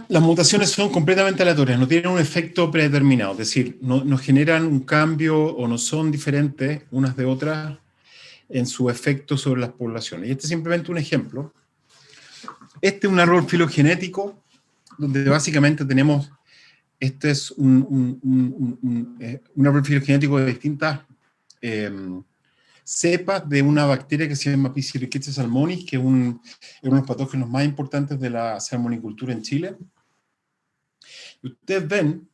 las mutaciones son completamente aleatorias, no tienen un efecto predeterminado, es decir, no generan un cambio o no son diferentes unas de otras en su efecto sobre las poblaciones. Y este es simplemente un ejemplo. Este es un árbol filogenético donde básicamente tenemos, este es un árbol filogenético de distintas cepas de una bacteria que se llama Pichirrichia salmonis, que es uno de los patógenos más importantes de la salmonicultura en Chile. Y ustedes ven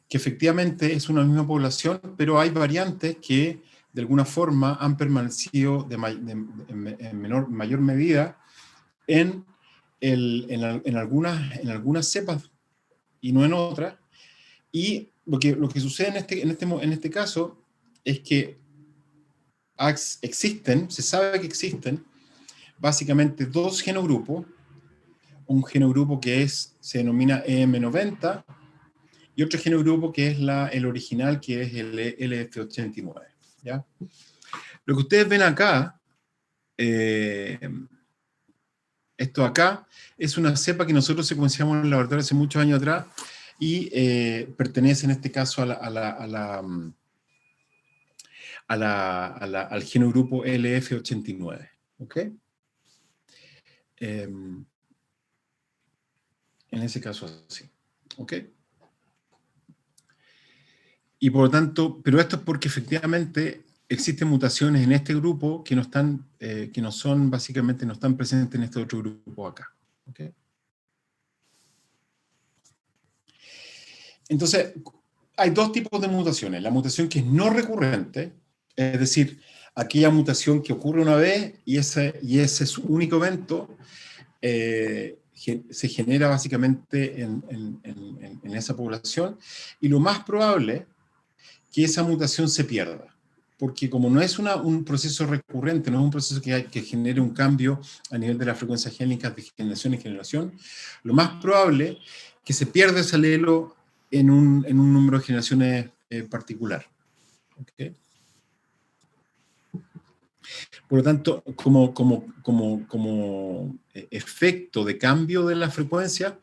que efectivamente es una misma población, pero hay variantes que de alguna forma han permanecido en mayor medida en algunas cepas y no en otras. Y lo que sucede en este caso es que se sabe que existen básicamente dos genogrupos, un genogrupo que se denomina EM90 y otro genogrupo que es el original, que es el LF89. ¿Ya? Lo que ustedes ven acá, esto acá, es una cepa que nosotros secuenciamos en el laboratorio hace muchos años atrás y pertenece en este caso al genogrupo LF89. ¿Ok? En ese caso así. ¿Ok? Y por lo tanto, pero esto es porque efectivamente existen mutaciones en este grupo que no están, que no son, básicamente no están presentes en este otro grupo acá. ¿Okay? Entonces, hay dos tipos de mutaciones. La mutación que es no recurrente, es decir, aquella mutación que ocurre una vez y ese es su único evento, se genera básicamente en esa población, y lo más probable que esa mutación se pierda. Porque como no es un proceso recurrente, no es un proceso que genere un cambio a nivel de las frecuencias génicas de generación en generación, lo más probable es que se pierda ese alelo en un número de generaciones particular. ¿Okay? Por lo tanto, como efecto de cambio de la frecuencia,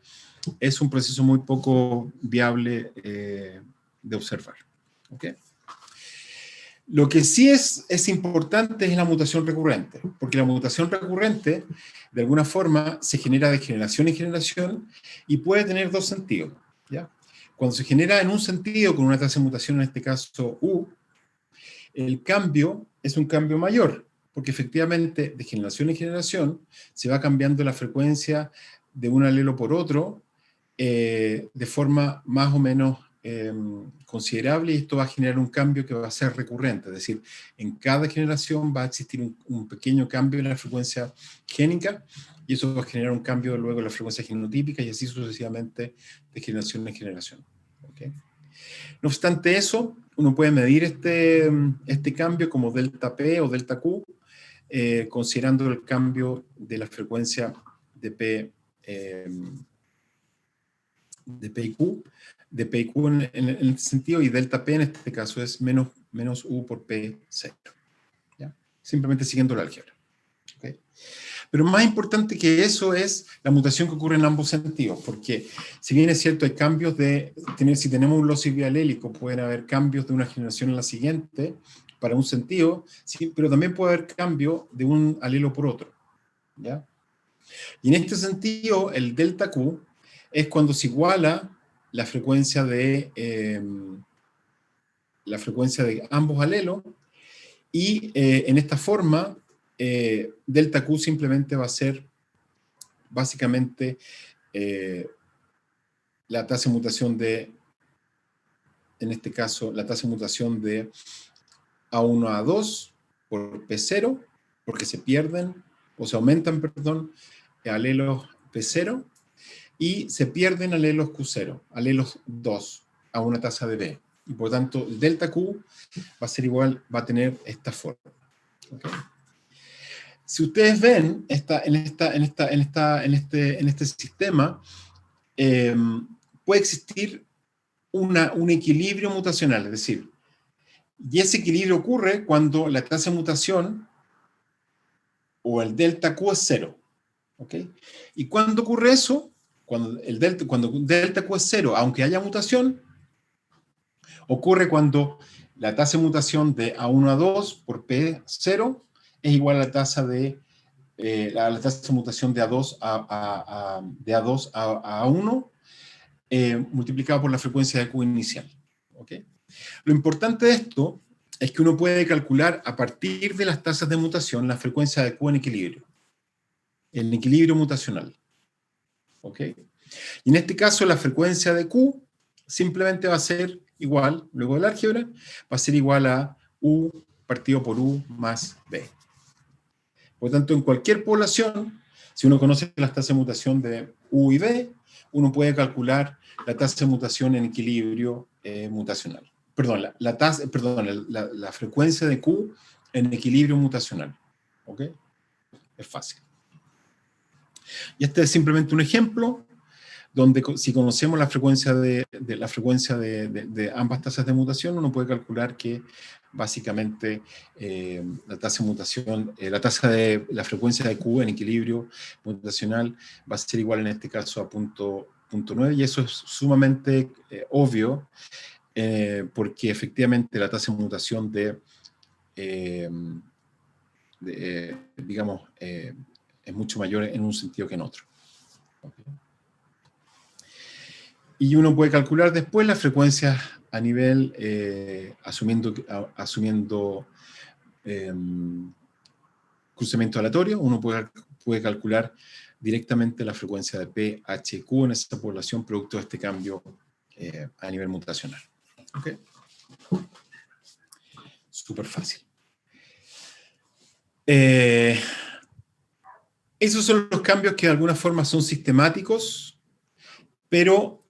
es un proceso muy poco viable de observar. ¿Okay? Lo que sí es importante es la mutación recurrente, porque la mutación recurrente, de alguna forma, se genera de generación en generación y puede tener dos sentidos. ¿Ya? Cuando se genera en un sentido, con una tasa de mutación, en este caso U, el cambio es un cambio mayor, porque efectivamente de generación en generación se va cambiando la frecuencia de un alelo por otro de forma más o menos considerable, y esto va a generar un cambio que va a ser recurrente, es decir, en cada generación va a existir un pequeño cambio en la frecuencia génica, y eso va a generar un cambio luego en la frecuencia genotípica, y así sucesivamente de generación en generación. ¿Okay? No obstante eso, uno puede medir este cambio como delta P o delta Q, considerando el cambio de la frecuencia de P y Q en este sentido, y delta P en este caso es menos U por P0. ¿Ya? Simplemente siguiendo la álgebra. ¿Okay? Pero más importante que eso es la mutación que ocurre en ambos sentidos, porque si bien es cierto, hay cambios si tenemos un loci bialélico, pueden haber cambios de una generación a la siguiente para un sentido, sí, pero también puede haber cambio de un alelo por otro. ¿Ya? Y en este sentido, el delta Q es cuando se iguala la frecuencia de ambos alelos, y en esta forma delta Q simplemente va a ser básicamente la tasa de mutación en este caso, la tasa de mutación de A1 a A2 por P0, porque se pierden, o se aumentan, perdón, alelos P0, y se pierden alelos Q0, alelos 2, a una tasa de B. Y por tanto, el delta Q va a ser igual, va a tener esta forma. ¿Okay? Si ustedes ven en este sistema, puede existir un equilibrio mutacional, es decir, y ese equilibrio ocurre cuando la tasa de mutación o el delta Q es 0. ¿Okay? ¿Y cuándo ocurre eso? cuando delta Q es 0, aunque haya mutación, ocurre cuando la tasa de mutación de A1 a 2 por P0 es igual a la tasa de la tasa de mutación de A2 a 1 multiplicado por la frecuencia de Q inicial. ¿Okay? Lo importante de esto es que uno puede calcular a partir de las tasas de mutación la frecuencia de Q en equilibrio mutacional. ¿Ok? Y en este caso la frecuencia de Q simplemente va a ser igual, luego del álgebra, va a ser igual a U partido por U más B. Por lo tanto, en cualquier población, si uno conoce las tasas de mutación de U y B, uno puede calcular la tasa de mutación en equilibrio mutacional. Perdón, la frecuencia de Q en equilibrio mutacional. ¿Ok? Es fácil. Y este es simplemente un ejemplo donde si conocemos la frecuencia de ambas tasas de mutación, uno puede calcular que básicamente la tasa de mutación, la frecuencia de Q en equilibrio mutacional va a ser igual en este caso a .9, y eso es sumamente obvio, porque efectivamente la tasa de mutación digamos, es mucho mayor en un sentido que en otro. ¿Okay? Y uno puede calcular después las frecuencias a nivel, asumiendo cruzamiento aleatorio, uno puede calcular directamente la frecuencia de PHQ en esta población producto de este cambio a nivel mutacional. ¿Ok? Súper fácil. Esos son los cambios que de alguna forma son sistemáticos, pero,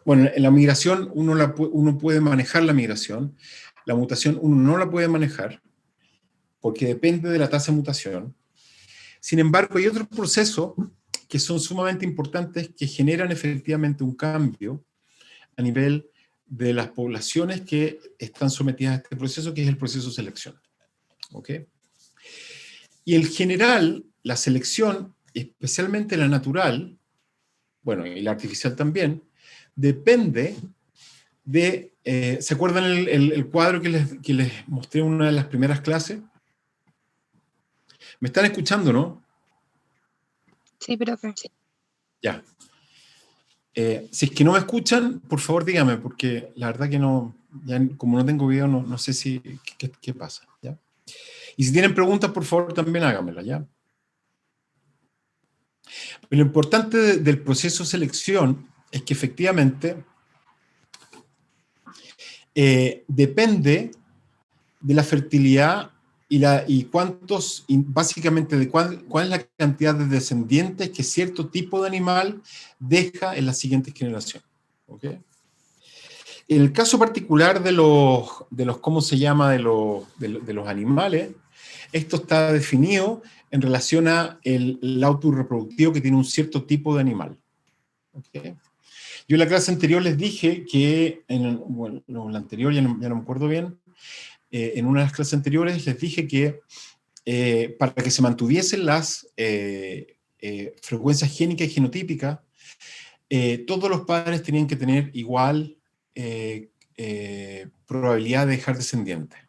bueno, en la migración uno puede manejar la migración. La mutación uno no la puede manejar, porque depende de la tasa de mutación. Sin embargo, hay otros procesos que son sumamente importantes que generan efectivamente un cambio a nivel de las poblaciones que están sometidas a este proceso, que es el proceso de selección. ¿Ok? Y en general, la selección, especialmente la natural, bueno, y la artificial también, depende de... ¿se acuerdan el cuadro que les mostré en una de las primeras clases? ¿Me están escuchando, no? Sí, profe. Ya. Si es que no me escuchan, por favor dígame, porque la verdad que no, ya como no tengo video, no sé si qué pasa, ¿ya? Y si tienen preguntas, por favor, también háganmelas, ¿ya? Pero lo importante del proceso de selección es que efectivamente depende de la fertilidad básicamente de cuál es la cantidad de descendientes que cierto tipo de animal deja en las siguientes generaciones. ¿Okay? En el caso particular de los ¿cómo se llama? De los animales, esto está definido en relación a el auto reproductivo que tiene un cierto tipo de animal. ¿Okay? Yo en la clase anterior les dije que, bueno, la anterior ya no me acuerdo bien, en una de las clases anteriores les dije que para que se mantuviesen las frecuencias génicas y genotípicas, todos los padres tenían que tener igual probabilidad de dejar descendientes.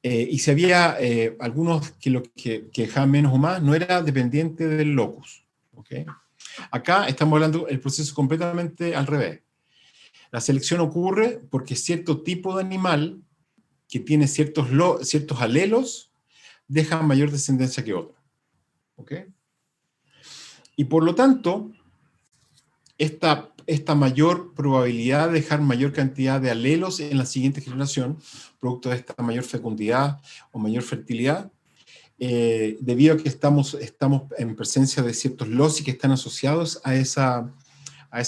Y si había algunos que dejaban menos o más, no era dependiente del locus. ¿Okay? Acá estamos hablando del proceso completamente al revés. La selección ocurre porque cierto tipo de animal que tiene ciertos alelos deja mayor descendencia que otro. ¿Ok? Y por lo tanto, esta mayor probabilidad de dejar mayor cantidad de alelos en la siguiente generación, producto de esta mayor fecundidad o mayor fertilidad, debido a que estamos en presencia de ciertos loci que están asociados a esa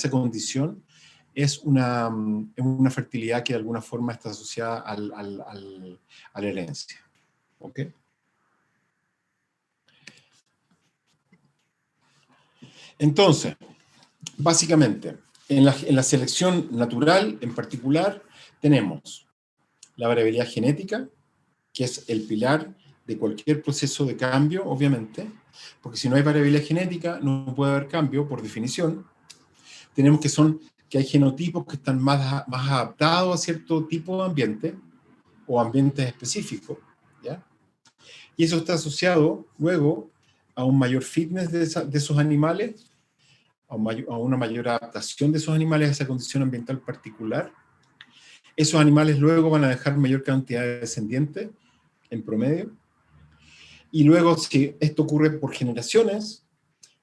condición, es una fertilidad que de alguna forma está asociada a la herencia. ¿Ok? Entonces, básicamente, en la selección natural en particular, tenemos la variabilidad genética, que es el pilar de cualquier proceso de cambio, obviamente. Porque si no hay variabilidad genética, no puede haber cambio, por definición. Tenemos que hay genotipos que están más adaptados a cierto tipo de ambiente, o ambientes específicos, ¿ya? Y eso está asociado luego a un mayor fitness de esos animales, a una mayor adaptación de esos animales a esa condición ambiental particular. Esos animales luego van a dejar mayor cantidad de descendientes en promedio. Y luego, si esto ocurre por generaciones,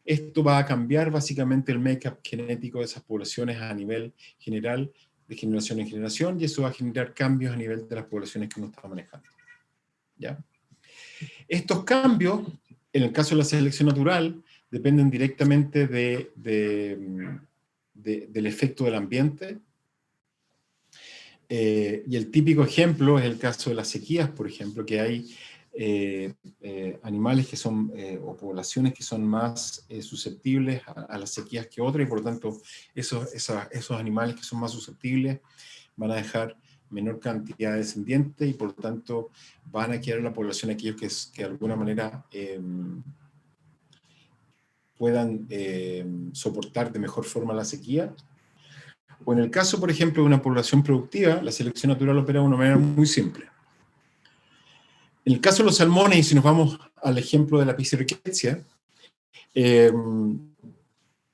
esto va a cambiar básicamente el make-up genético de esas poblaciones a nivel general, de generación en generación, y eso va a generar cambios a nivel de las poblaciones que uno está manejando, ¿ya? Estos cambios, en el caso de la selección natural, dependen directamente del efecto del ambiente. Y el típico ejemplo es el caso de las sequías, por ejemplo, que hay animales que son, o poblaciones que son más susceptibles a las sequías que otras, y por lo tanto esos animales que son más susceptibles van a dejar menor cantidad de descendientes, y por lo tanto van a quedar en la población aquellos que de alguna manera puedan soportar de mejor forma la sequía. O en el caso, por ejemplo, de una población productiva, la selección natural opera de una manera muy simple. En el caso de los salmones, y si nos vamos al ejemplo de la Piscirrickettsia,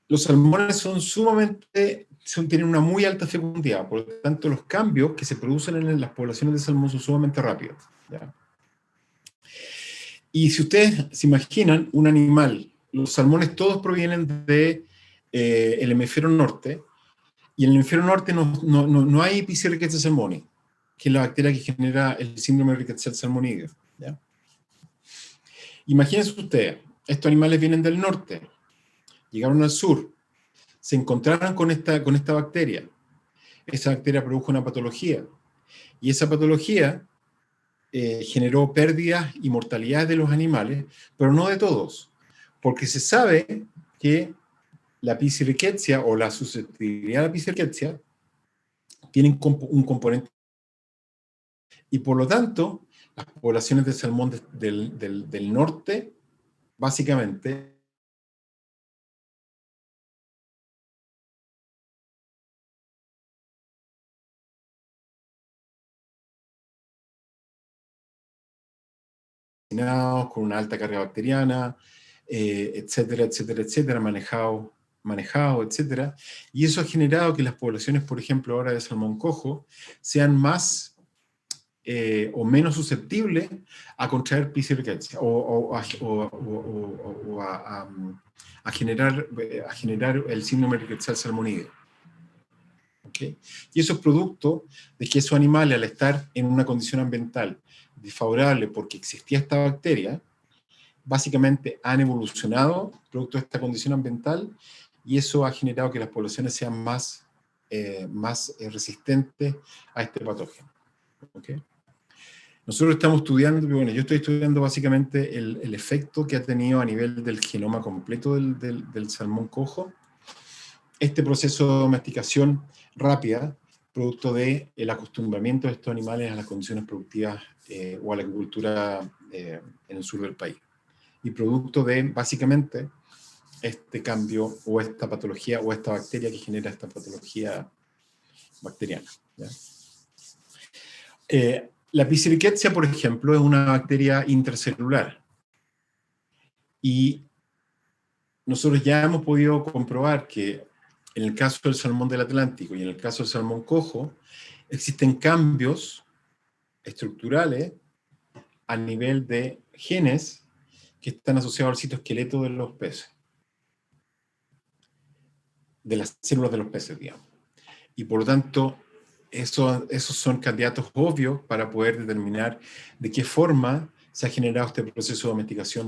los salmones tienen una muy alta fecundidad, por lo tanto los cambios que se producen en las poblaciones de salmón son sumamente rápidos, ¿ya? Y si ustedes se imaginan un animal, los salmones todos provienen del hemisferio norte, y en el hemisferio norte no hay Piscirrickettsia salmoni, que es la bacteria que genera el síndrome de rickettsial salmonideo, ¿ya? Imagínense ustedes, estos animales vienen del norte, llegaron al sur, se encontraron con esta bacteria. Esa bacteria produjo una patología, y esa patología generó pérdidas y mortalidades de los animales, pero no de todos, porque se sabe que la Piscirrickettsia o la susceptibilidad a la Piscirrickettsia tienen un componente, y por lo tanto las poblaciones de salmón del norte básicamente con una alta carga bacteriana, etcétera, etcétera, etcétera, manejado, etcétera. Y eso ha generado que las poblaciones, por ejemplo, ahora de salmón cojo, sean más o menos susceptibles a contraer Piscirrickettsia o a generar el síndrome rickettsial salmonideo. ¿Okay? Y eso es producto de que esos animales, al estar en una condición ambiental desfavorable porque existía esta bacteria, básicamente han evolucionado producto de esta condición ambiental, y eso ha generado que las poblaciones sean más resistentes a este patógeno. ¿Okay? Nosotros estamos estudiando, bueno, yo estoy estudiando básicamente el efecto que ha tenido a nivel del genoma completo del salmón cojo este proceso de domesticación rápida, producto del acostumbramiento de estos animales a las condiciones productivas o a la agricultura en el sur del país. Y producto de, básicamente, este cambio o esta patología o esta bacteria que genera esta patología bacteriana, ¿ya? La Piscirrickettsia, por ejemplo, es una bacteria intracelular. Y nosotros ya hemos podido comprobar que en el caso del salmón del Atlántico y en el caso del salmón cojo, existen cambios estructurales a nivel de genes que están asociados al citoesqueleto de los peces, de las células de los peces, digamos. Y por lo tanto, esos son candidatos obvios para poder determinar de qué forma se ha generado este proceso de domesticación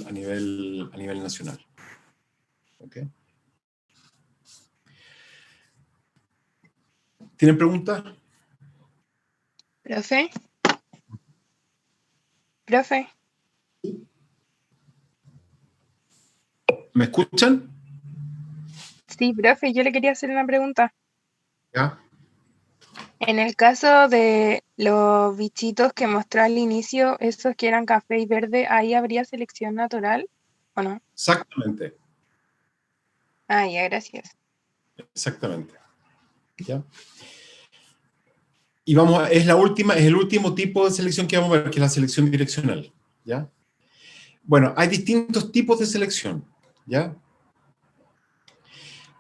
a nivel nacional. ¿Okay? ¿Tienen preguntas? Profe. Profe. ¿Me escuchan? Sí, profe, yo le quería hacer una pregunta. ¿Ya? En el caso de los bichitos que mostró al inicio, esos que eran café y verde, ¿ahí habría selección natural? ¿o no? Exactamente, Ah, ya, gracias. exactamente. ¿Ya? Y vamos es la última, es el último tipo de selección que vamos a ver, que es la selección direccional. ¿Ya? Bueno, hay distintos tipos de selección. ¿Ya?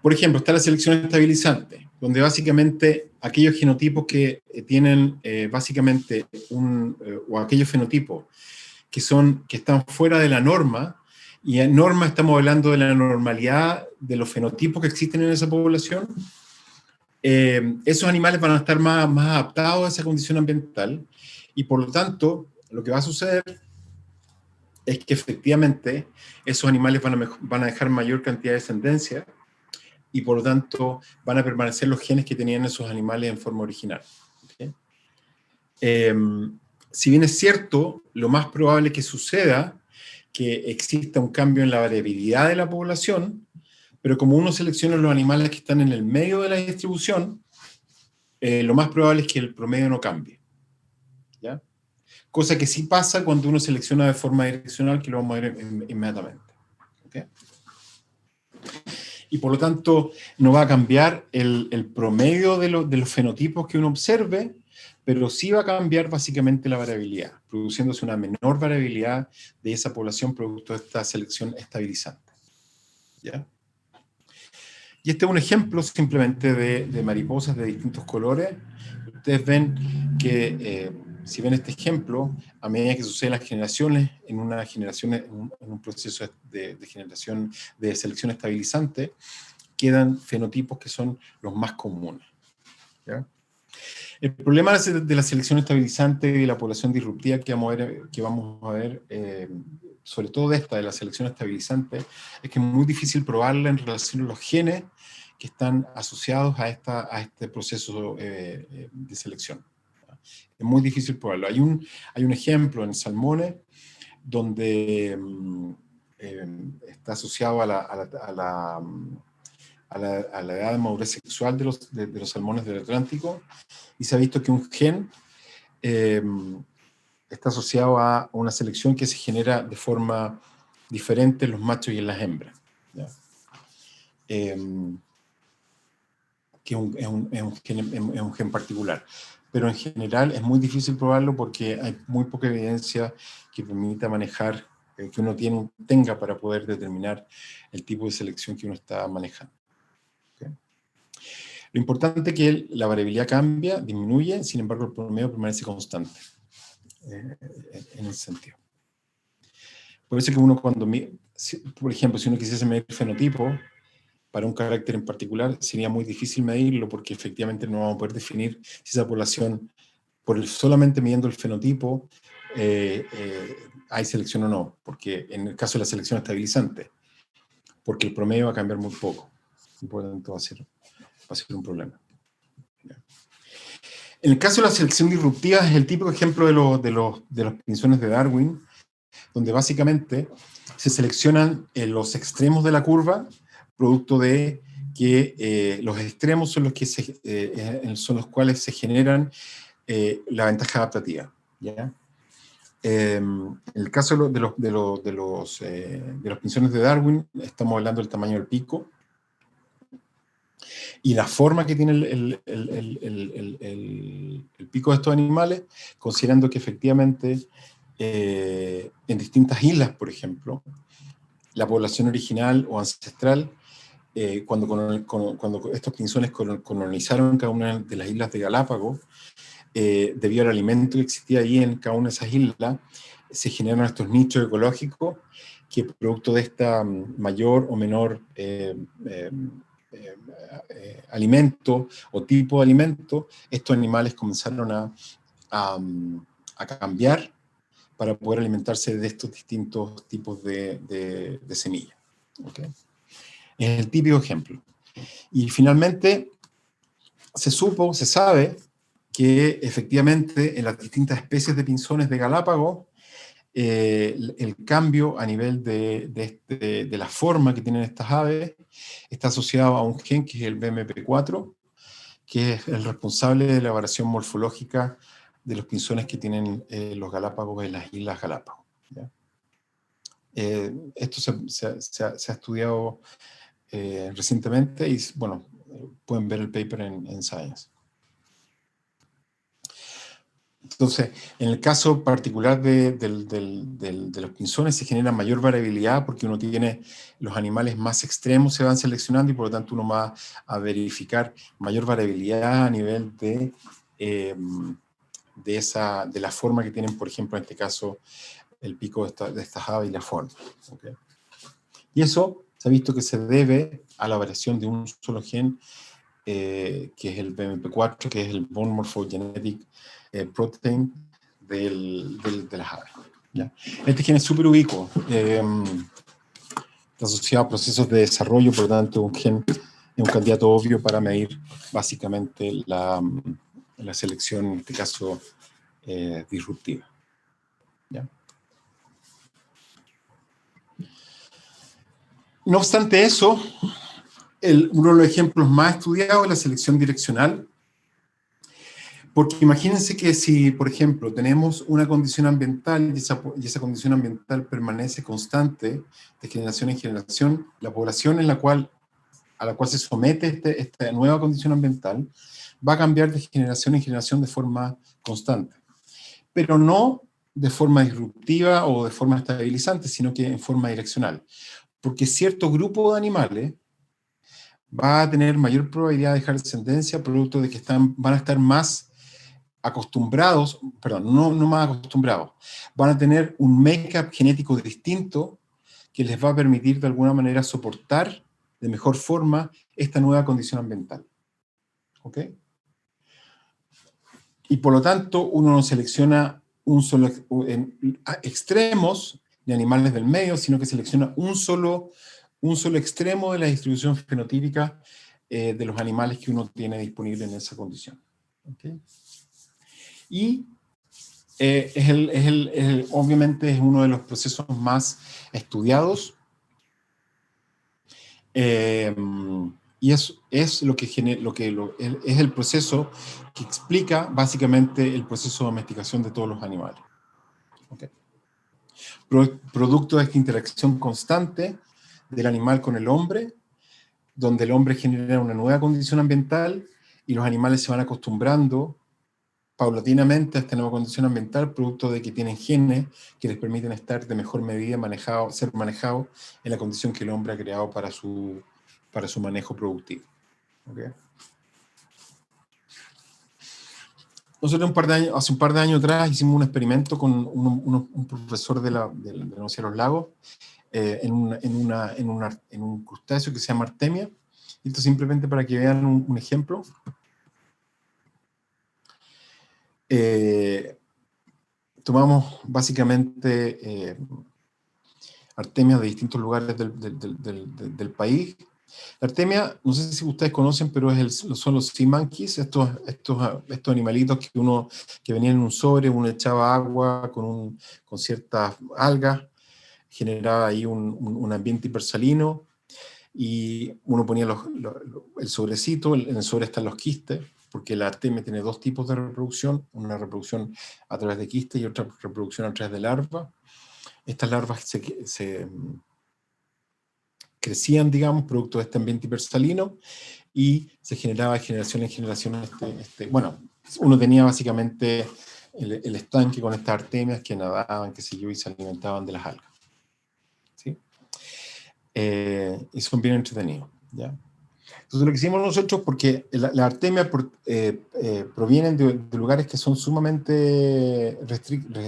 Por ejemplo, está la selección estabilizante, donde básicamente aquellos genotipos que tienen básicamente o aquellos fenotipos que están fuera de la norma, y en norma estamos hablando de la normalidad de los fenotipos que existen en esa población, esos animales van a estar más adaptados a esa condición ambiental, y por lo tanto, lo que va a suceder es que efectivamente esos animales van a dejar mayor cantidad de descendencia, y por lo tanto van a permanecer los genes que tenían esos animales en forma original. ¿Okay? Si bien es cierto, lo más probable que suceda que exista un cambio en la variabilidad de la población, pero como uno selecciona los animales que están en el medio de la distribución, lo más probable es que el promedio no cambie. ¿Ya? Cosa que sí pasa cuando uno selecciona de forma direccional, que lo vamos a ver inmediatamente. ¿Okay? Y por lo tanto no va a cambiar el promedio de los fenotipos que uno observe, pero sí va a cambiar básicamente la variabilidad, produciéndose una menor variabilidad de esa población producto de esta selección estabilizante. ¿Ya? Y este es un ejemplo simplemente de mariposas de distintos colores. Ustedes ven que, si ven este ejemplo, a medida que suceden las generaciones, en un proceso de generación de selección estabilizante, quedan fenotipos que son los más comunes. ¿Ya? El problema de la selección estabilizante y la población disruptiva que vamos a ver sobre todo de la selección estabilizante, es que es muy difícil probarla en relación a los genes que están asociados a este proceso de selección. Es muy difícil probarlo. Hay un ejemplo en salmones donde está asociado a la edad de madurez sexual de los salmones del Atlántico, y se ha visto que un gen está asociado a una selección que se genera de forma diferente en los machos y en las hembras. ¿Ya? Que es un gen particular. Pero en general es muy difícil probarlo porque hay muy poca evidencia que permita manejar, que uno tenga para poder determinar el tipo de selección que uno está manejando. ¿Okay? Lo importante es que la variabilidad cambia, disminuye, sin embargo el promedio permanece constante en ese sentido. Por eso que uno por ejemplo, si uno quisiese medir el fenotipo para un carácter en particular, sería muy difícil medirlo porque efectivamente no vamos a poder definir si esa población, solamente midiendo el fenotipo, hay selección o no, porque en el caso de la selección estabilizante, porque el promedio va a cambiar muy poco, y por lo tanto va a ser un problema. En el caso de la selección disruptiva es el típico ejemplo de los pinzones de Darwin, donde básicamente se seleccionan los extremos de la curva, producto de que los extremos son son los cuales se generan la ventaja adaptativa. ¿Ya? En el caso de los pinzones de Darwin, estamos hablando del tamaño del pico y la forma que tiene el pico de estos animales, considerando que efectivamente en distintas islas, por ejemplo, la población original o ancestral, cuando estos pinzones colonizaron cada una de las islas de Galápagos, debido al alimento que existía allí en cada una de esas islas, se generaron estos nichos ecológicos que producto de esta mayor o menor alimento o tipo de alimento, estos animales comenzaron a cambiar para poder alimentarse de estos distintos tipos de semillas. ¿Okay? Es el típico ejemplo. Y finalmente se sabe que efectivamente en las distintas especies de pinzones de Galápagos, el cambio a nivel de la forma que tienen estas aves está asociado a un gen que es el BMP4, que es el responsable de la variación morfológica de los pinzones que tienen los Galápagos en las Islas Galápagos. ¿Ya? Esto se ha estudiado recientemente y, bueno, pueden ver el paper en Science. Entonces, en el caso particular de los pinzones se genera mayor variabilidad porque uno tiene los animales más extremos se van seleccionando y por lo tanto uno va a verificar mayor variabilidad a nivel de la forma que tienen, por ejemplo, en este caso, el pico de estas aves y la forma. ¿Okay? Y eso se ha visto que se debe a la variación de un solo gen, que es el BMP4, que es el Bone Morphogenetic Protein de las aves. ¿Ya? Este gen es súper ubicuo, está asociado a procesos de desarrollo, por lo tanto, un gen es un candidato obvio para medir básicamente la selección, en este caso, disruptiva. ¿Ya? No obstante eso, uno de los ejemplos más estudiados es la selección direccional, porque imagínense que si, por ejemplo, tenemos una condición ambiental y esa condición ambiental permanece constante de generación en generación, la población a la cual se somete esta nueva condición ambiental va a cambiar de generación en generación de forma constante, pero no de forma disruptiva o de forma estabilizante, sino que en forma direccional, porque cierto grupo de animales va a tener mayor probabilidad de dejar descendencia producto de que van a estar más acostumbrados, perdón, no más acostumbrados, van a tener un make-up genético distinto que les va a permitir de alguna manera soportar de mejor forma esta nueva condición ambiental. ¿Ok? Y por lo tanto, uno no selecciona extremos de animales del medio, sino que selecciona un solo extremo de la distribución fenotípica de los animales que uno tiene disponible en esa condición. ¿Okay? Y obviamente es uno de los procesos más estudiados y es lo que es el proceso que explica básicamente el proceso de domesticación de todos los animales. ¿Okay? Producto de esta interacción constante del animal con el hombre, donde el hombre genera una nueva condición ambiental y los animales se van acostumbrando paulatinamente a esta nueva condición ambiental, producto de que tienen genes que les permiten estar de mejor medida ser manejados en la condición que el hombre ha creado para su manejo productivo. ¿Okay? Nosotros hace un par de años atrás hicimos un experimento con un profesor de la Universidad de los Lagos en un crustáceo que se llama Artemia. Esto simplemente para que vean un ejemplo. Tomamos básicamente artemias de distintos lugares del país. La artemia, no sé si ustedes conocen, pero son los sea monkeys, estos animalitos que venían en un sobre, uno echaba agua con ciertas algas, generaba ahí un ambiente hipersalino, y uno ponía el sobrecito, en el sobre están los quistes, porque la artemia tiene dos tipos de reproducción, una reproducción a través de quistes y otra reproducción a través de larvas. Estas larvas se crecían, digamos, producto de este ambiente hipersalino, y se generaba de generación en generación bueno, uno tenía básicamente el estanque con estas artemias que nadaban, qué sé yo, y se alimentaban de las algas. ¿Sí? Y son bien entretenidos, ¿ya? Entonces lo que hicimos nosotros, porque la artemia provienen de lugares que son sumamente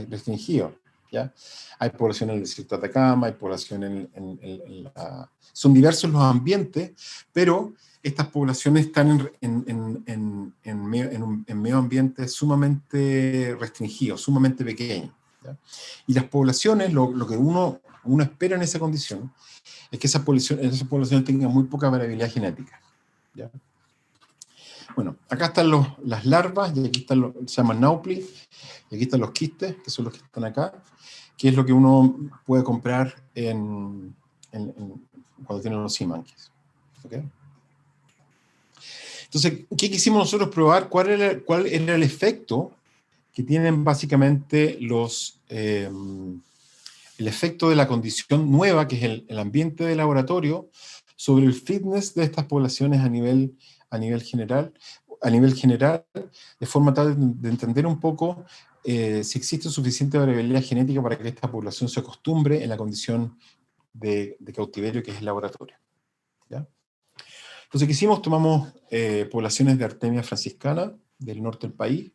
restringidos, ¿ya? Hay población en el desierto de Atacama, hay población son diversos los ambientes, pero estas poblaciones están en medio ambiente sumamente restringido, sumamente pequeño, ¿ya? Y las poblaciones, lo que uno espera en esa condición, es que esas poblaciones tengan muy poca variabilidad genética. ¿Ya? Bueno, acá están las larvas, y aquí están se llaman naupli, y aquí están los quistes, que son los que están acá, que es lo que uno puede comprar cuando tiene los sea monkeys. ¿Okay? Entonces, ¿qué quisimos nosotros probar? ¿Cuál era el efecto que tienen básicamente el efecto de la condición nueva, que es el ambiente de laboratorio, sobre el fitness de estas poblaciones a nivel general, de forma tal de entender un poco si existe suficiente variabilidad genética para que esta población se acostumbre en la condición de cautiverio que es el laboratorio. ¿Ya? Entonces, ¿qué hicimos? Tomamos poblaciones de Artemia franciscana del norte del país,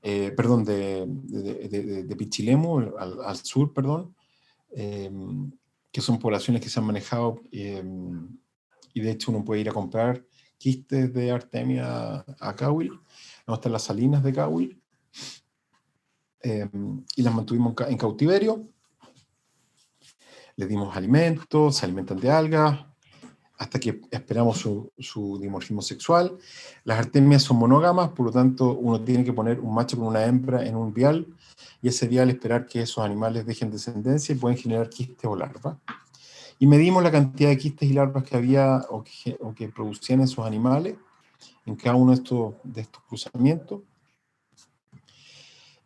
perdón, de Pichilemu, al sur, perdón, que son poblaciones que se han manejado, y de hecho uno puede ir a comprar quistes de Artemia a Cahuil, vamos a estar las salinas de Cahuil, y las mantuvimos en cautiverio, les dimos alimentos, se alimentan de algas, hasta que esperamos su dimorfismo sexual. Las artemias son monógamas, por lo tanto uno tiene que poner un macho con una hembra en un vial, y ese vial esperar que esos animales dejen descendencia y pueden generar quistes o larvas. Y medimos la cantidad de quistes y larvas que había o que producían esos animales en cada uno de estos cruzamientos.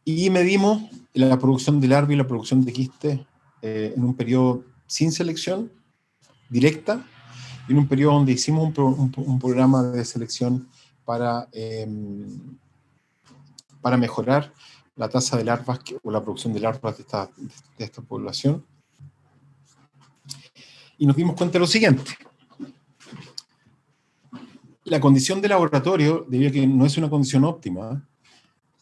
Y medimos la producción de larvas y la producción de quistes en un periodo sin selección directa, y en un periodo donde hicimos un programa de selección para mejorar la tasa de larvas o la producción de larvas de esta población. Y nos dimos cuenta de lo siguiente. La condición de laboratorio, debido a que no es una condición óptima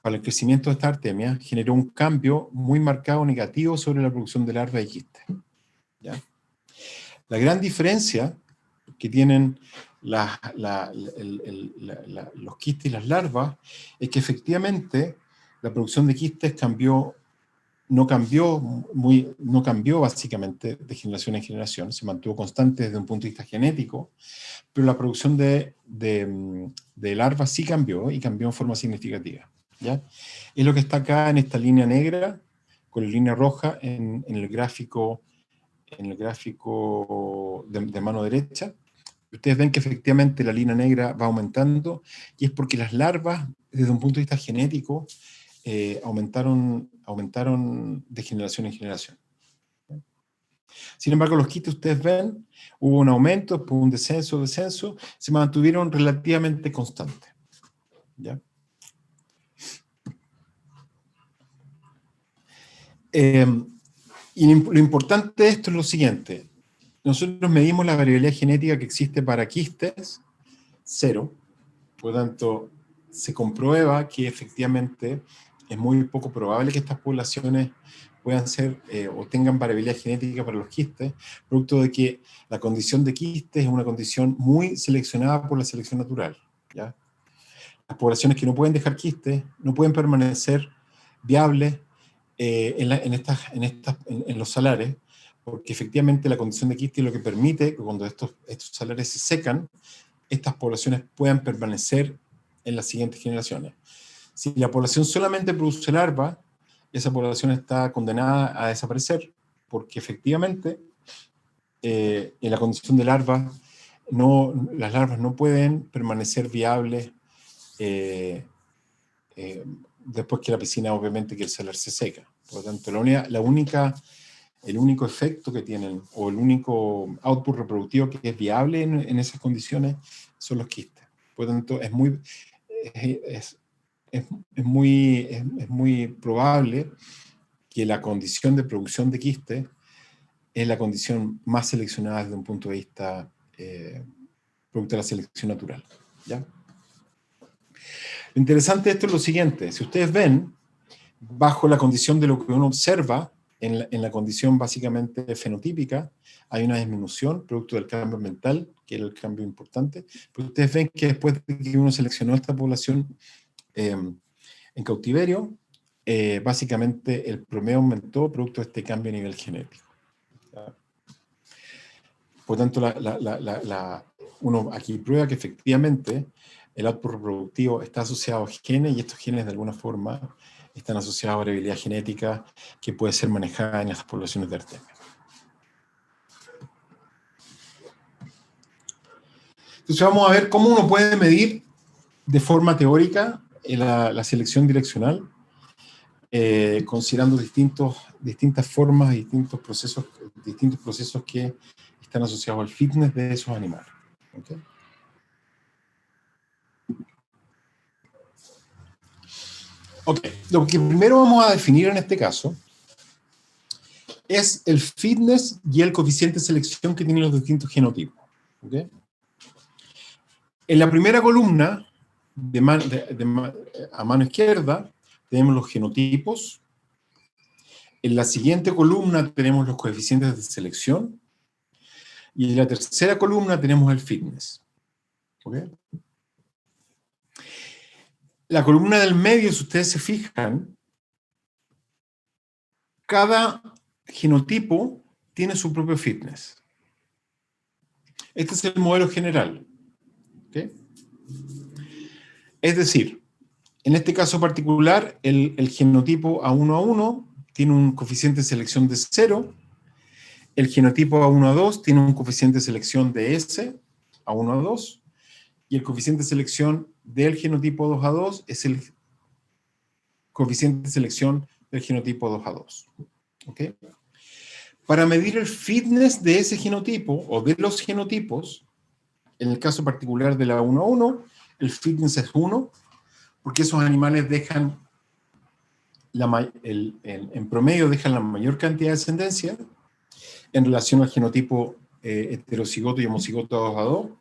para el crecimiento de esta artemia, generó un cambio muy marcado negativo sobre la producción de larvas y quistes. ¿Ya? La gran diferencia que tienen los quistes y las larvas es que efectivamente la producción de quistes no cambió básicamente de generación en generación, se mantuvo constante desde un punto de vista genético, pero la producción de larvas sí cambió, y cambió en forma significativa. ¿Ya? Es lo que está acá en esta línea negra, con la línea roja en el gráfico de mano derecha. Ustedes ven que efectivamente la línea negra va aumentando, y es porque las larvas, desde un punto de vista genético, aumentaron de generación en generación. Sin embargo, los quistes, ustedes ven, hubo un aumento, después un descenso, se mantuvieron relativamente constantes. ¿Ya? Y lo importante de esto es lo siguiente. Nosotros medimos la variabilidad genética que existe para quistes, 0. Por lo tanto, se comprueba que efectivamente es muy poco probable que estas poblaciones puedan ser o tengan variabilidad genética para los quistes, producto de que la condición de quistes es una condición muy seleccionada por la selección natural. ¿Ya? Las poblaciones que no pueden dejar quistes no pueden permanecer viables en los salares, porque efectivamente la condición de quiste es lo que permite que cuando estos salares se secan, estas poblaciones puedan permanecer en las siguientes generaciones. Si la población solamente produce larvas, esa población está condenada a desaparecer, porque efectivamente en la condición de larvas, las larvas no pueden permanecer viables después que la piscina, obviamente, que el salar se seca. Por lo tanto, el único efecto que tienen, o el único output reproductivo que es viable en esas condiciones, son los quistes. Por lo tanto, es muy probable que la condición de producción de quistes es la condición más seleccionada desde un punto de vista producto de la selección natural. ¿Ya? Lo interesante de esto es lo siguiente. Si ustedes ven, bajo la condición de lo que uno observa, en la condición básicamente fenotípica, hay una disminución producto del cambio ambiental, que era el cambio importante. Pero ustedes ven que después de que uno seleccionó esta población en cautiverio, básicamente el promedio aumentó producto de este cambio a nivel genético. ¿Ya? Por tanto, uno aquí prueba que efectivamente el output reproductivo está asociado a genes, y estos genes de alguna forma están asociados a variabilidad genética que puede ser manejada en las poblaciones de artemia. Entonces vamos a ver cómo uno puede medir de forma teórica la selección direccional, considerando distintos distintas formas, distintos procesos que están asociados al fitness de esos animales. ¿Okay? Ok, lo que primero vamos a definir en este caso es el fitness y el coeficiente de selección que tienen los distintos genotipos. ¿Okay? En la primera columna, a mano izquierda, tenemos los genotipos. En la siguiente columna tenemos los coeficientes de selección. Y en la tercera columna tenemos el fitness. ¿Okay? La columna del medio, si ustedes se fijan, cada genotipo tiene su propio fitness. Este es el modelo general. ¿Okay? Es decir, en este caso particular, el genotipo A1A1 tiene un coeficiente de selección de 0. El genotipo A1A2 tiene un coeficiente de selección de S, A1A2. Y el coeficiente de selección del genotipo 2A2 es el coeficiente de selección del genotipo 2A2. ¿Okay? Para medir el fitness de ese genotipo o de los genotipos, en el caso particular de la 1A1, el fitness es 1, porque esos animales dejan, en promedio, dejan la mayor cantidad de descendencia en relación al genotipo heterocigoto y homocigoto 2A2.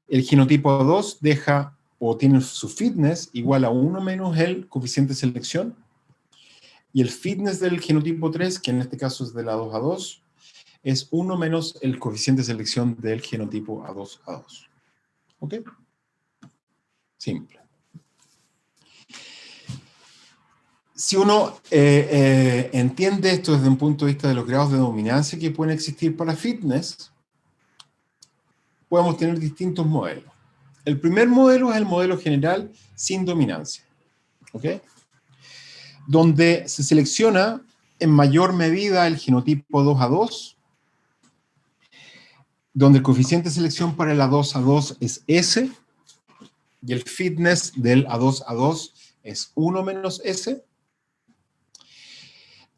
El genotipo 2 deja o tiene su fitness igual a 1 menos el coeficiente de selección, y el fitness del genotipo 3, que en este caso es de la 2A2, es 1 menos el coeficiente de selección del genotipo A2A2. ¿Ok? Simple. Si uno entiende esto desde un punto de vista de los grados de dominancia que pueden existir para fitness, podemos tener distintos modelos. El primer modelo es el modelo general sin dominancia. ¿Ok? Donde se selecciona en mayor medida el genotipo 2A2, donde el coeficiente de selección para el A2A2 es S, y el fitness del A2A2 es 1 menos S.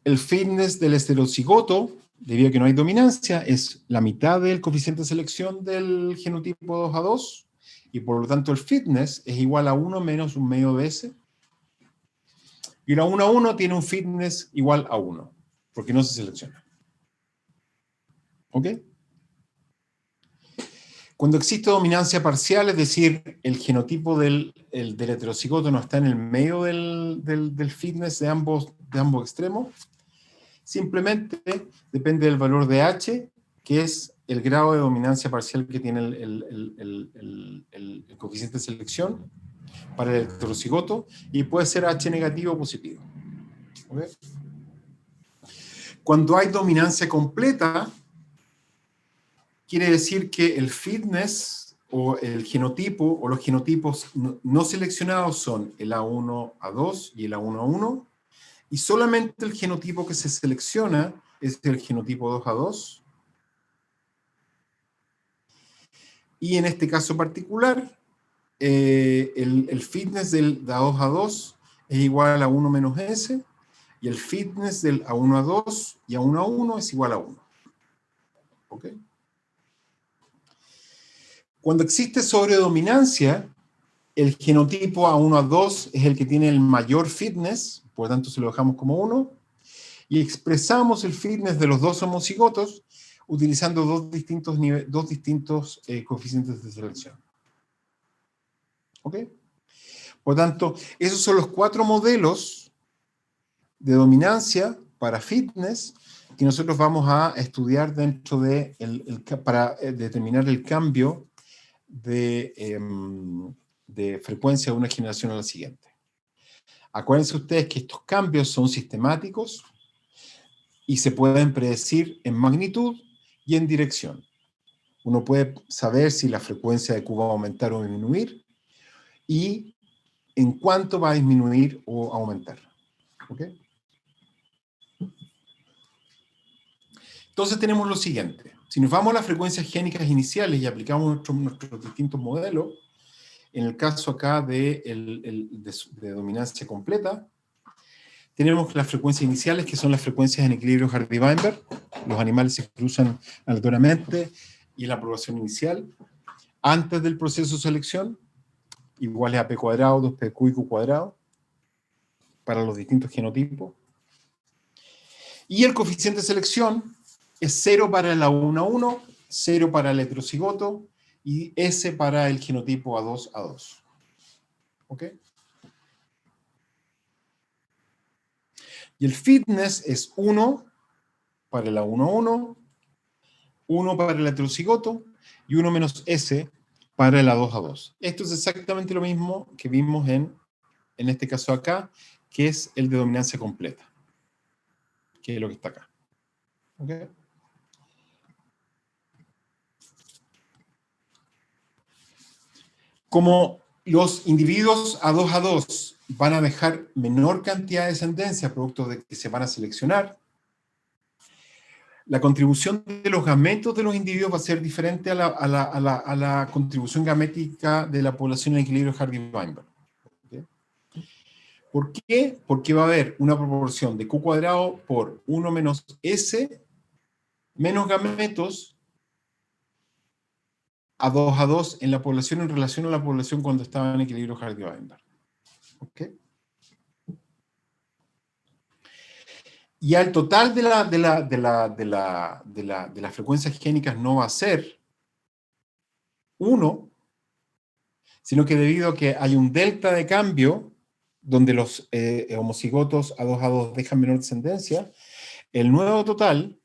El fitness del heterocigoto, debido a que no hay dominancia, es la mitad del coeficiente de selección del genotipo 2A2, y por lo tanto el fitness es igual a 1 menos un medio de S. Y la 1A1 tiene un fitness igual a 1, porque no se selecciona. ¿Ok? Cuando existe dominancia parcial, es decir, el genotipo del heterocigoto no está en el medio del fitness de ambos extremos, simplemente depende del valor de H, que es el grado de dominancia parcial que tiene el coeficiente de selección para el heterocigoto, y puede ser H negativo o positivo. ¿Okay? Cuando hay dominancia completa, quiere decir que el fitness o el genotipo o los genotipos no seleccionados son el A1A2 y el A1A1, y solamente el genotipo que se selecciona es el genotipo 2A2. Y en este caso particular, el fitness del A2A2 es igual a 1 menos S, y el fitness del A1A2 y A1A1 es igual a 1. ¿Ok? Cuando existe sobredominancia, el genotipo A1A2 es el que tiene el mayor fitness, por lo tanto se lo dejamos como 1, y expresamos el fitness de los dos homocigotos utilizando dos distintos coeficientes de selección. ¿Ok? Por lo tanto, esos son los 4 modelos de dominancia para fitness que nosotros vamos a estudiar dentro de para determinar el cambio de frecuencia de una generación a la siguiente. Acuérdense ustedes que estos cambios son sistemáticos y se pueden predecir en magnitud y en dirección. Uno puede saber si la frecuencia de Q va a aumentar o disminuir y en cuánto va a disminuir o aumentar. ¿Ok? Entonces tenemos lo siguiente. Si nos vamos a las frecuencias génicas iniciales y aplicamos nuestros distintos modelos, en el caso acá de dominancia completa, tenemos las frecuencias iniciales, que son las frecuencias en equilibrio Hardy-Weinberg. Los animales se cruzan aleatoriamente y la población inicial. Antes del proceso de selección, iguales a p cuadrado, 2pq y q cuadrado, para los distintos genotipos. Y el coeficiente de selección es 0 para el A1A1, 0 para el heterocigoto y S para el genotipo A2A2. ¿Ok? Y el fitness es 1 para el A1A1, 1 para el heterocigoto y 1 menos S para el A2A2. Esto es exactamente lo mismo que vimos en este caso acá, que es el de dominancia completa, que es lo que está acá. ¿Ok? Como los individuos A2A2 van a dejar menor cantidad de descendencia producto de que se van a seleccionar, la contribución de los gametos de los individuos va a ser diferente a la contribución gamética de la población en equilibrio Hardy-Weinberg. ¿Okay? ¿Por qué? Porque va a haber una proporción de Q cuadrado por 1 menos S menos gametos A2A2 en la población en relación a la población cuando estaba en equilibrio Hardy-Weinberg. ¿Ok? Y al total de las frecuencias génicas no va a ser 1, sino que debido a que hay un delta de cambio, donde los homocigotos A2A2 dejan menor descendencia, el nuevo total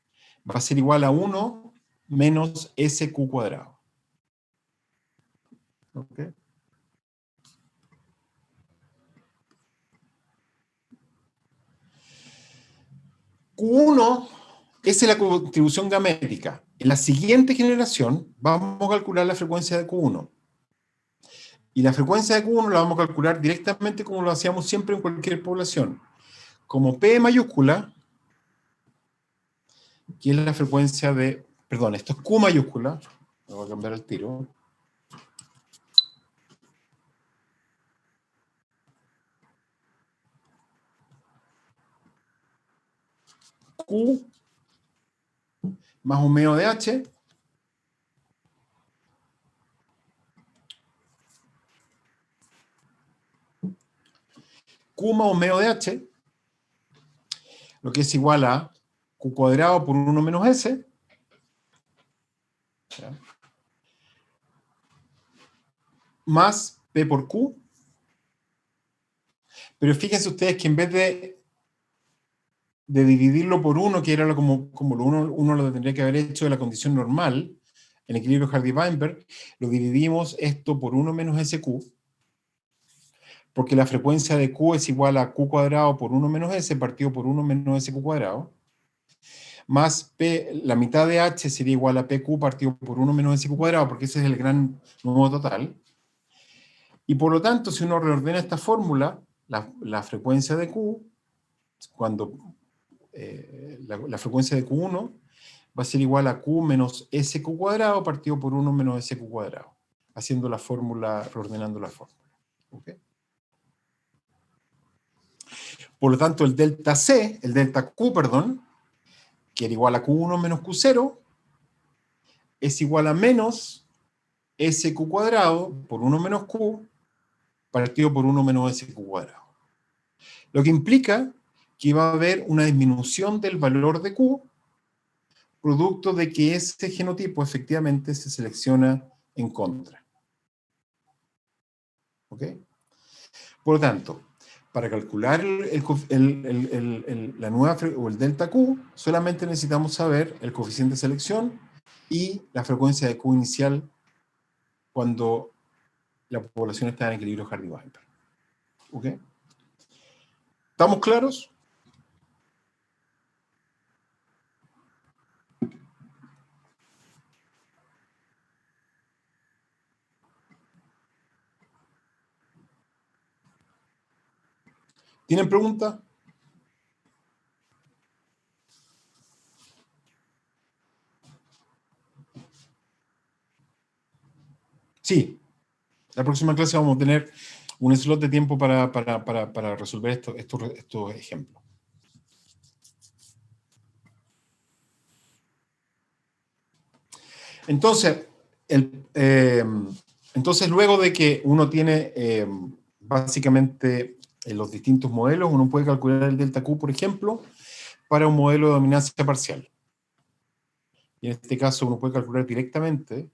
va a ser igual a 1 menos SQ cuadrado. ¿Ok? Q1 esa es la contribución gamética. En la siguiente generación vamos a calcular la frecuencia de Q1. Y la frecuencia de Q1 la vamos a calcular directamente como lo hacíamos siempre en cualquier población. Como P mayúscula, que es la frecuencia de... Perdón, esto es Q mayúscula. Lo voy a cambiar el tiro. Q más omeo de H Q más omeo de H, lo que es igual a Q cuadrado por 1 menos S, ¿ya? Más P por Q. Pero fíjense ustedes que en vez de dividirlo por 1, que era como uno lo tendría que haber hecho de la condición normal, en equilibrio Hardy-Weinberg, lo dividimos esto por 1 menos SQ, porque la frecuencia de Q es igual a Q cuadrado por 1 menos S partido por 1 menos SQ cuadrado, más P, la mitad de H sería igual a PQ partido por 1 menos SQ cuadrado, porque ese es el gran número total. Y por lo tanto, si uno reordena esta fórmula, la frecuencia de Q, cuando la frecuencia de Q1 va a ser igual a Q menos SQ cuadrado partido por 1 menos SQ cuadrado, haciendo la fórmula, reordenando la fórmula. ¿Okay? Por lo tanto, el delta Q, perdón, que era igual a Q1 menos Q0, es igual a menos SQ cuadrado por 1 menos Q partido por 1 menos SQ cuadrado. Lo que implica que va a haber una disminución del valor de Q producto de que este genotipo efectivamente se selecciona en contra. ¿Ok? Por lo tanto, para calcular la nueva o el delta Q, solamente necesitamos saber el coeficiente de selección y la frecuencia de Q inicial cuando la población está en equilibrio Hardy-Weinberg. ¿Ok? ¿Estamos claros? ¿Tienen preguntas? Sí. La próxima clase vamos a tener un slot de tiempo para resolver estos ejemplos. Entonces, entonces, luego de que uno tiene básicamente los distintos modelos, uno puede calcular el delta Q, por ejemplo, para un modelo de dominancia parcial. Y en este caso uno puede calcular directamente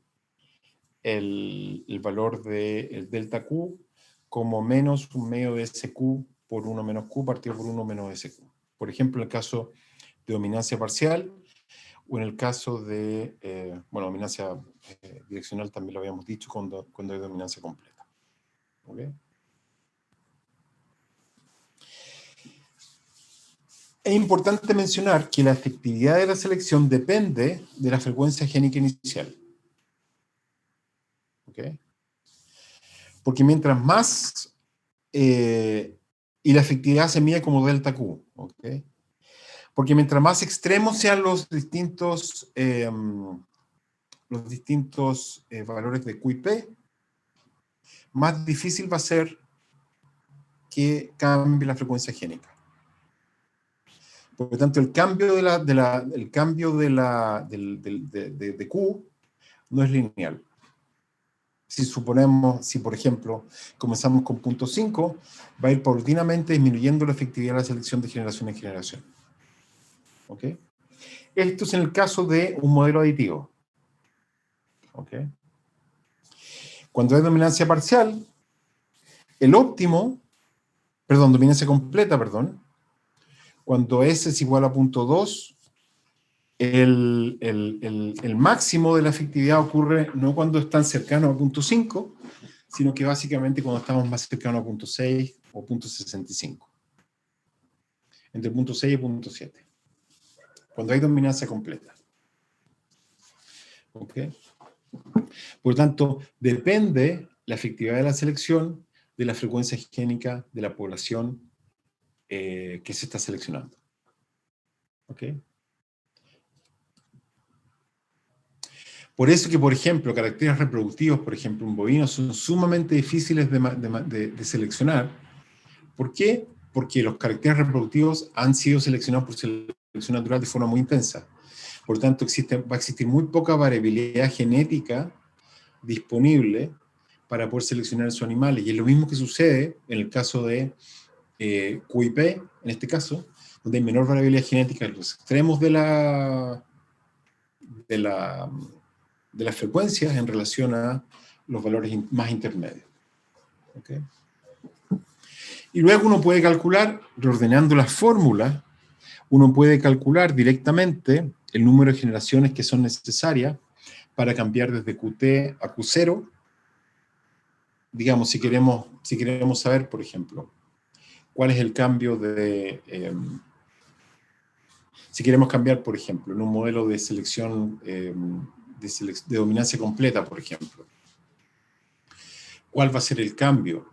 el valor del delta Q como menos un medio de SQ por 1 menos Q partido por 1 menos SQ. Por ejemplo, en el caso de dominancia parcial, o en el caso de, bueno, dominancia direccional también lo habíamos dicho cuando hay dominancia completa. ¿Okay? Es importante mencionar que la efectividad de la selección depende de la frecuencia génica inicial. ¿Okay? Porque mientras más, y la efectividad se mide como delta Q, ¿okay? Porque mientras más extremos sean los distintos valores de Q y P, más difícil va a ser que cambie la frecuencia génica. Por lo tanto, el cambio de Q no es lineal. Si por ejemplo, comenzamos con 0.5, va a ir paulatinamente disminuyendo la efectividad de la selección de generación en generación. ¿Ok? Esto es en el caso de un modelo aditivo. ¿Ok? Cuando hay dominancia parcial, el óptimo, dominancia completa, cuando S es igual a 0.2, el máximo de la efectividad ocurre no cuando están cercanos a 0.5, sino que básicamente cuando estamos más cercanos a 0.6 o 0.65. Entre 0.6 y 0.7. Cuando hay dominancia completa. ¿Ok? Por lo tanto, depende la efectividad de la selección de la frecuencia génica de la población que se está seleccionando. ¿Ok? Por eso que, por ejemplo, caracteres reproductivos, por ejemplo, un bovino, son sumamente difíciles de seleccionar. ¿Por qué? Porque los caracteres reproductivos han sido seleccionados por selección natural de forma muy intensa. Por lo tanto, va a existir muy poca variabilidad genética disponible para poder seleccionar esos animales. Y es lo mismo que sucede en el caso de QIP, en este caso, donde hay menor variabilidad genética en los extremos de las frecuencias en relación a los valores más intermedios. ¿Okay? Y luego uno puede calcular, reordenando las fórmulas, uno puede calcular directamente el número de generaciones que son necesarias para cambiar desde QT a Q0. Digamos, si queremos saber, por ejemplo, cuál es el cambio si queremos cambiar, por ejemplo, en un modelo de selección de dominancia completa, por ejemplo, cuál va a ser el cambio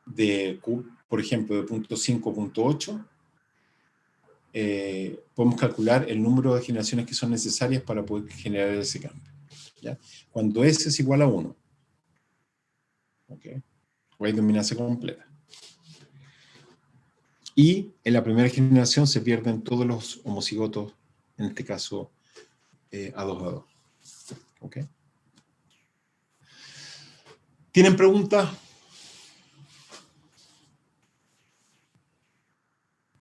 de Q, por ejemplo, de 0.5 a 0.8, podemos calcular el número de generaciones que son necesarias para poder generar ese cambio. ¿Ya? Cuando S es igual a 1. ¿Okay? O hay dominancia completa. Y en la primera generación se pierden todos los homocigotos, en este caso A2A2. ¿Okay? ¿Tienen preguntas?